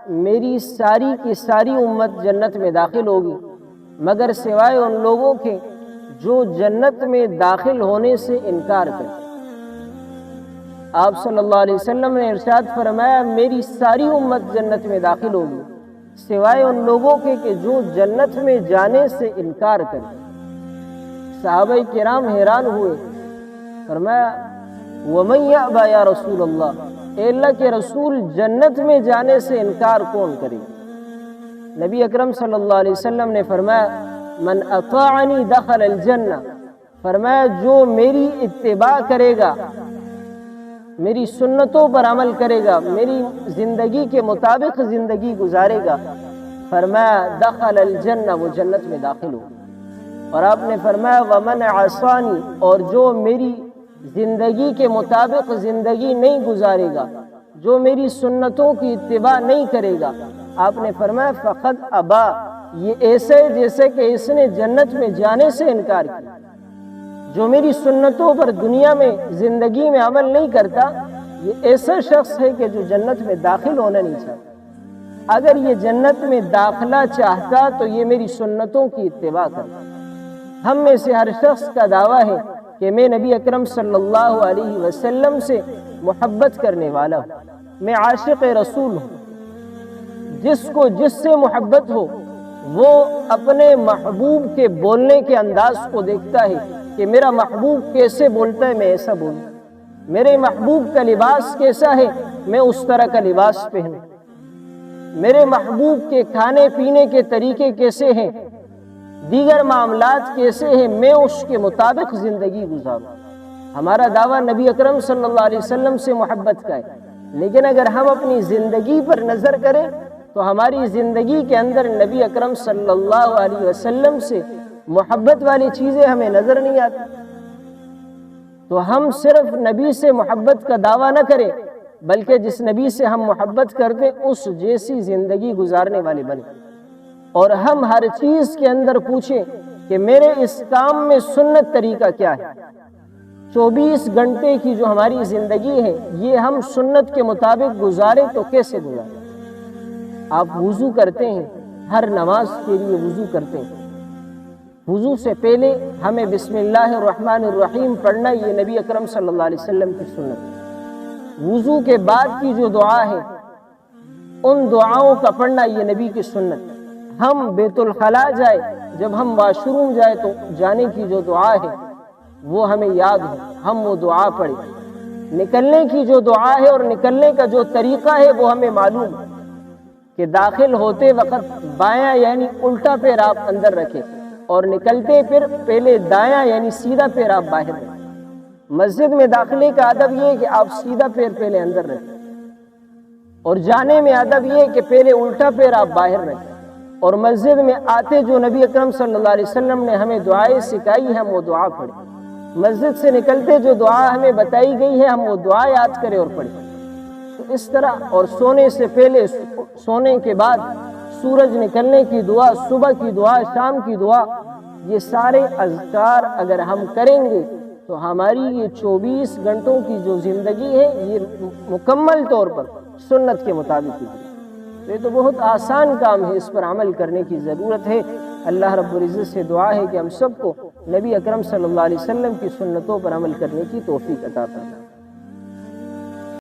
میری ساری کی ساری امت جنت میں داخل ہوگی مگر سوائے ان لوگوں کے جو جنت میں داخل ہونے سے انکار کریں۔ آپ صلی اللہ علیہ وسلم نے ارشاد فرمایا میری ساری امت جنت میں داخل ہوگی سوائے ان لوگوں کے کہ جو جنت میں جانے سے انکار کریں۔ صحابہ کرام حیران ہوئے، فرمایا وَمَن يَأْبَى يَا رسول اللہ، اے اللہ کے رسول جنت میں جانے سے انکار کون کرے؟ نبی اکرم صلی اللہ علیہ وسلم نے فرمایا من اطاعنی دخل الجنہ، فرمایا جو میری اتباع کرے گا، میری سنتوں پر عمل کرے گا، میری زندگی کے مطابق زندگی گزارے گا، فرمایا دخل الجنہ، وہ جنت میں داخل ہو۔ اور آپ نے فرمایا ومن عصانی، اور جو میری زندگی کے مطابق زندگی نہیں گزارے گا، جو میری سنتوں کی اتباع نہیں کرے گا، آپ نے فرمایا فقد ابا، یہ ایسے جیسے کہ اس نے جنت میں جانے سے انکار کیا۔ جو میری سنتوں پر دنیا میں زندگی میں عمل نہیں کرتا، یہ ایسا شخص ہے کہ جو جنت میں داخل ہونا نہیں چاہتا۔ اگر یہ جنت میں داخلہ چاہتا تو یہ میری سنتوں کی اتباع کرتا۔ ہم میں سے ہر شخص کا دعویٰ ہے کہ میں نبی اکرم صلی اللہ علیہ وسلم سے محبت کرنے والا ہوں، میں عاشق رسول ہوں۔ جس کو جس سے محبت ہو وہ اپنے محبوب کے بولنے کے انداز کو دیکھتا ہے کہ میرا محبوب کیسے بولتا ہے، میں ایسا بولوں۔ میرے محبوب کا لباس کیسا ہے، میں اس طرح کا لباس پہنوں۔ میرے محبوب کے کھانے پینے کے طریقے کیسے ہیں، دیگر معاملات کیسے ہیں، میں اس کے مطابق زندگی گزاروں۔ ہمارا دعویٰ نبی اکرم صلی اللہ علیہ وسلم سے محبت کا ہے، لیکن اگر ہم اپنی زندگی پر نظر کریں تو ہماری زندگی کے اندر نبی اکرم صلی اللہ علیہ وسلم سے محبت والی چیزیں ہمیں نظر نہیں آتی۔ تو ہم صرف نبی سے محبت کا دعویٰ نہ کریں، بلکہ جس نبی سے ہم محبت کرتے اس جیسی زندگی گزارنے والے بنیں، اور ہم ہر چیز کے اندر پوچھیں کہ میرے اس کام میں سنت طریقہ کیا ہے۔ 24 گھنٹے کی جو ہماری زندگی ہے یہ ہم سنت کے مطابق گزاریں تو کیسے گزاریں؟ آپ وضو کرتے ہیں، ہر نماز کے لیے وضو کرتے ہیں، وضو سے پہلے ہمیں بسم اللہ الرحمن الرحیم پڑھنا، یہ نبی اکرم صلی اللہ علیہ وسلم کی سنت ہے۔ وضو کے بعد کی جو دعا ہے ان دعاؤں کا پڑھنا یہ نبی کی سنت ہے۔ ہم بیت الخلا جائے، جب ہم واش روم جائے تو جانے کی جو دعا ہے وہ ہمیں یاد ہو، ہم وہ دعا پڑھیں۔ نکلنے کی جو دعا ہے اور نکلنے کا جو طریقہ ہے وہ ہمیں معلوم ہے کہ داخل ہوتے وقت بایاں یعنی الٹا پیر آپ اندر رکھیں، اور نکلتے پھر پہلے دایاں یعنی سیدھا پیر آپ باہر رکھیں۔ مسجد میں داخلے کا ادب یہ ہے کہ آپ سیدھا پیر پہلے اندر رکھیں، اور جانے میں ادب یہ ہے کہ پہلے الٹا پیر آپ باہر رکھیں۔ اور مسجد میں آتے جو نبی اکرم صلی اللہ علیہ وسلم نے ہمیں دعائیں سکھائی ہم وہ دعا پڑھیں۔ مسجد سے نکلتے جو دعا ہمیں بتائی گئی ہے ہم وہ دعا یاد کریں اور پڑھیں۔ تو اس طرح، اور سونے سے پہلے، سونے کے بعد، سورج نکلنے کی دعا، صبح کی دعا، شام کی دعا، یہ سارے اذکار اگر ہم کریں گے تو ہماری یہ 24 گھنٹوں کی جو زندگی ہے یہ مکمل طور پر سنت کے مطابق ہے۔ تو یہ تو بہت آسان کام ہے، اس پر عمل کرنے کی ضرورت ہے۔ اللہ رب العزت سے دعا ہے کہ ہم سب کو نبی اکرم صلی اللہ علیہ وسلم کی سنتوں پر عمل کرنے کی توفیق عطا فرمائے۔